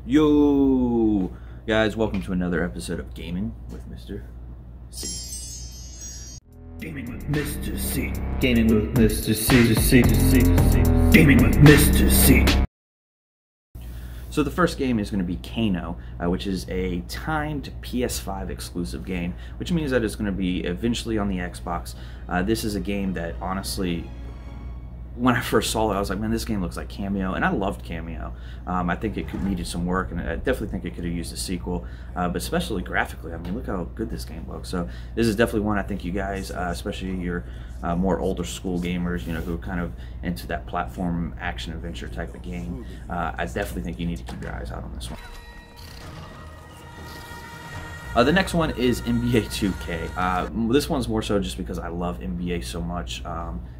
Yo, guys, welcome to another episode of Gaming with Mr. C. Gaming with Mr. C. Gaming with Mr. C. Gaming with Mr. C. So the first game is going to be Kano, which is a timed PS5 exclusive game, which means that it's going to be eventually on the Xbox. This is a game that honestly, when I first saw it, I was like, man, this game looks like Cameo, and I loved Cameo. I think it needed some work, and I definitely think it could have used a sequel, but especially graphically. I mean, look how good this game looks. So this is definitely one I think you guys, especially your more older school gamers, you know, who are kind of into that platform action adventure type of game, I definitely think you need to keep your eyes out on this one. The next one is NBA 2K. This one's more so just because I love NBA so much,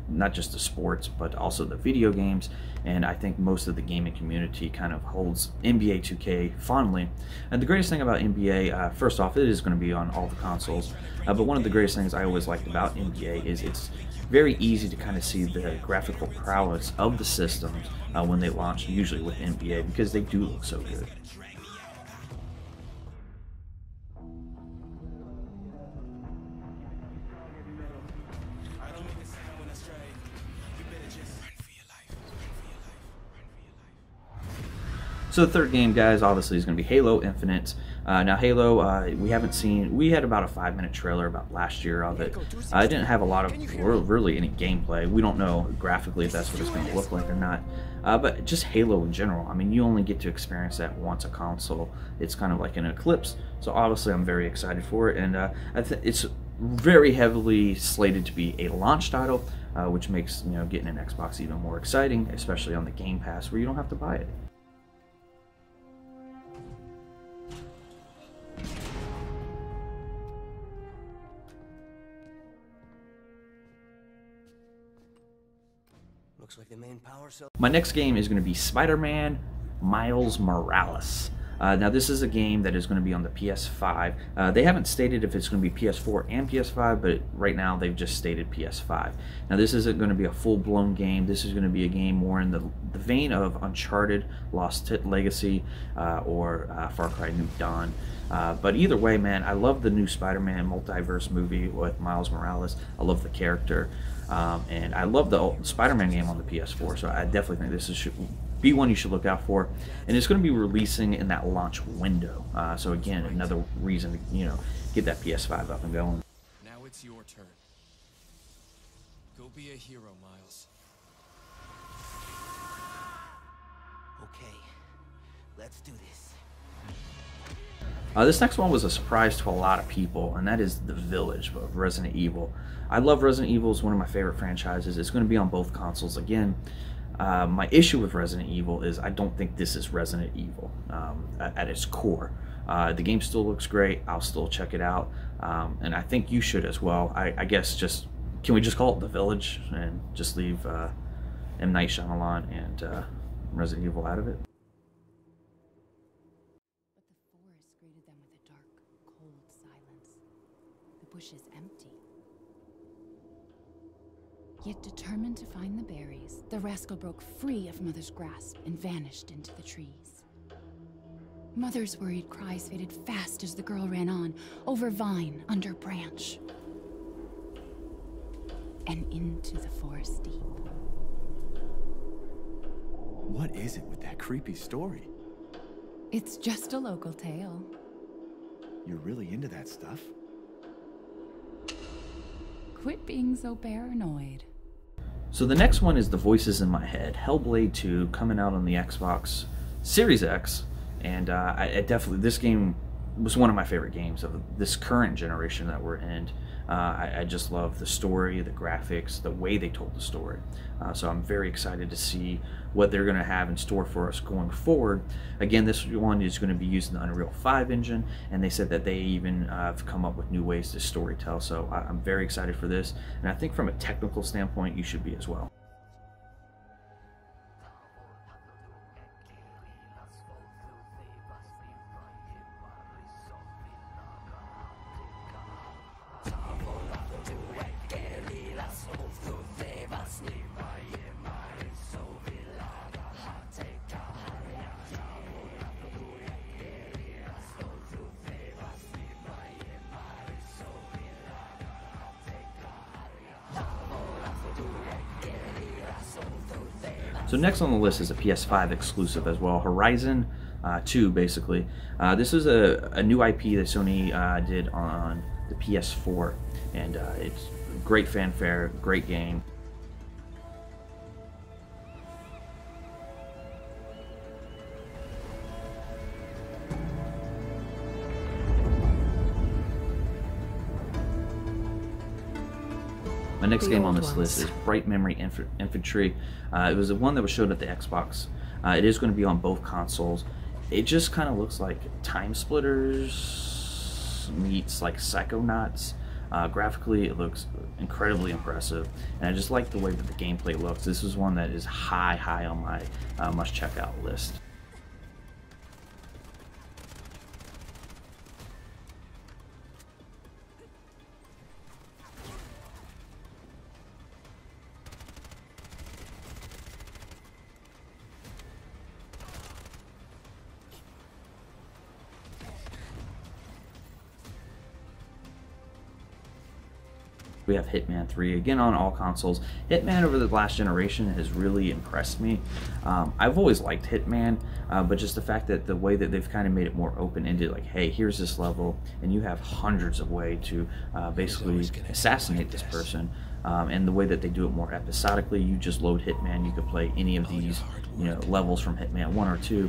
not just the sports, but also the video games, and I think most of the gaming community kind of holds NBA 2K fondly. And the greatest thing about NBA, first off, it is going to be on all the consoles, but one of the greatest things I always liked about NBA is it's very easy to kind of see the graphical prowess of the systems when they launch, usually with NBA, because they do look so good. So the third game, guys, obviously is going to be Halo Infinite. Now Halo, we haven't seen, we had about a 5-minute trailer about last year of it. It didn't have a lot of, really any gameplay. We don't know graphically if that's what it's going to look like or not. But just Halo in general, I mean, you only get to experience that once a console. It's kind of like an eclipse. So obviously I'm very excited for it. And it's very heavily slated to be a launch title, which makes, you know, getting an Xbox even more exciting, especially on the Game Pass where you don't have to buy it. Looks like the main power cell. My next game is going to be Spiderman Miles Morales. Now this is a game that is going to be on the PS5. They haven't stated if it's going to be PS4 and PS5, but right now they've just stated PS5. Now this isn't going to be a full-blown game. This is going to be a game more in the vein of Uncharted, Lost Legacy, or Far Cry New Dawn. But either way, man, I love the new Spider-Man multiverse movie with Miles Morales. I love the character, and I love the old Spider-Man game on the PS4, so I definitely think this should be one you should look out for. And it's going to be releasing in that launch window. So again, another reason to, you know, get that PS5 up and going. Now it's your turn. Go be a hero, Miles. Okay, let's do this. This next one was a surprise to a lot of people, and that is The Village of Resident Evil. I love Resident Evil. It's one of my favorite franchises. It's going to be on both consoles again. My issue with Resident Evil is I don't think this is Resident Evil at its core. The game still looks great. I'll still check it out, and I think you should as well. I guess just, can we just call it The Village and just leave M. Night Shyamalan and Resident Evil out of it? But the forest greeted them with a dark, cold silence. The bushes empty. Yet determined to find the berries, the rascal broke free of Mother's grasp and vanished into the trees. Mother's worried cries faded fast as the girl ran on, over vine, under branch, and into the forest deep. What is it with that creepy story? It's just a local tale. You're really into that stuff? Quit being so paranoid. So the next one is The Voices in My Head, Hellblade 2, coming out on the Xbox Series X, and I definitely, this game was one of my favorite games of this current generation that we're in. I just love the story, the graphics, the way they told the story. So I'm very excited to see what they're going to have in store for us going forward. Again, this one is going to be using the Unreal 5 engine, and they said that they even have come up with new ways to storytell. So I'm very excited for this, and I think from a technical standpoint, you should be as well. So next on the list is a PS5 exclusive as well, Horizon 2, basically. This is a new IP that Sony did on the PS4, and it's great fanfare, great game. My next game on this list is Bright Memory Infantry. It was the one that was showed at the Xbox. It is going to be on both consoles. It just kind of looks like Time Splitters meets like Psychonauts. Graphically, it looks incredibly impressive, and I just like the way that the gameplay looks. This is one that is high on my must-check-out list. We have Hitman 3, again on all consoles. Hitman over the last generation has really impressed me. I've always liked Hitman, but just the fact that the way that they've kind of made it more open-ended, like, hey, here's this level, and you have hundreds of ways to basically assassinate this person. And the way that they do it more episodically, you just load Hitman, you could play any of these, levels from Hitman 1 or 2.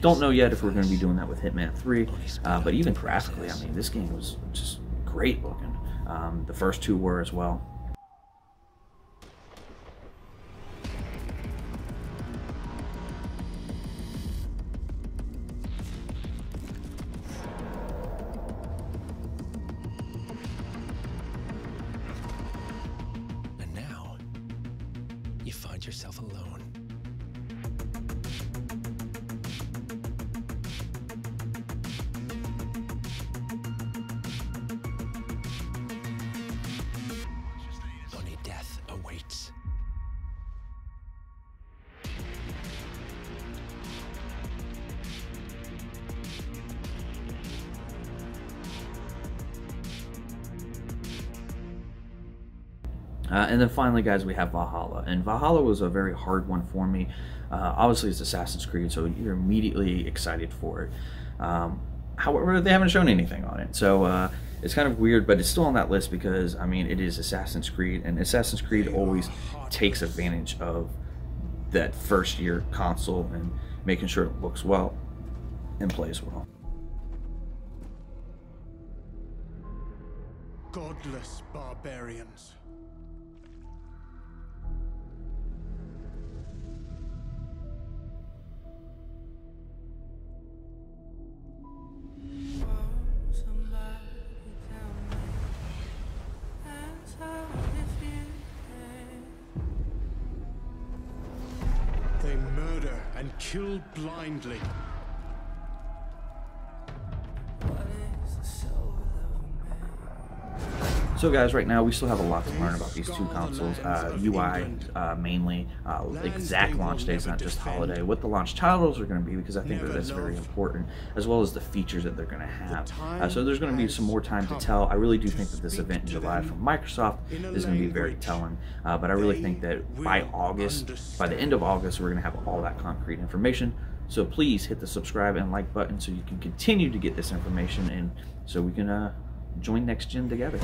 Don't know yet if we're going to be doing that with Hitman 3, but even graphically, I mean, this game was just great looking. The first two were as well. And now, you find yourself alone. Only death awaits. And then finally, guys, we have Valhalla. And Valhalla was a very hard one for me. Obviously, it's Assassin's Creed, so you're immediately excited for it. However, they haven't shown anything on it. So it's kind of weird, but it's still on that list because, I mean, it is Assassin's Creed. And Assassin's Creed always takes advantage of that first-year console and making sure it looks well and plays well. Godless barbarians. They murder and kill blindly. So guys, right now we still have a lot to learn about these two consoles, UI mainly, exact launch dates, not just holiday, what the launch titles are going to be, because I think that that's very important, as well as the features that they're going to have. So there's going to be some more time to tell. I really do think that this event in July from Microsoft is going to be very telling, but I really think that by the end of August, we're going to have all that concrete information. So please hit the subscribe and like button so you can continue to get this information, and so we can join Next Gen together.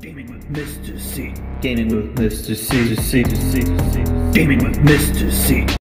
Gaming with Mr. C. Gaming with Mr. C. Gaming with Mr. C.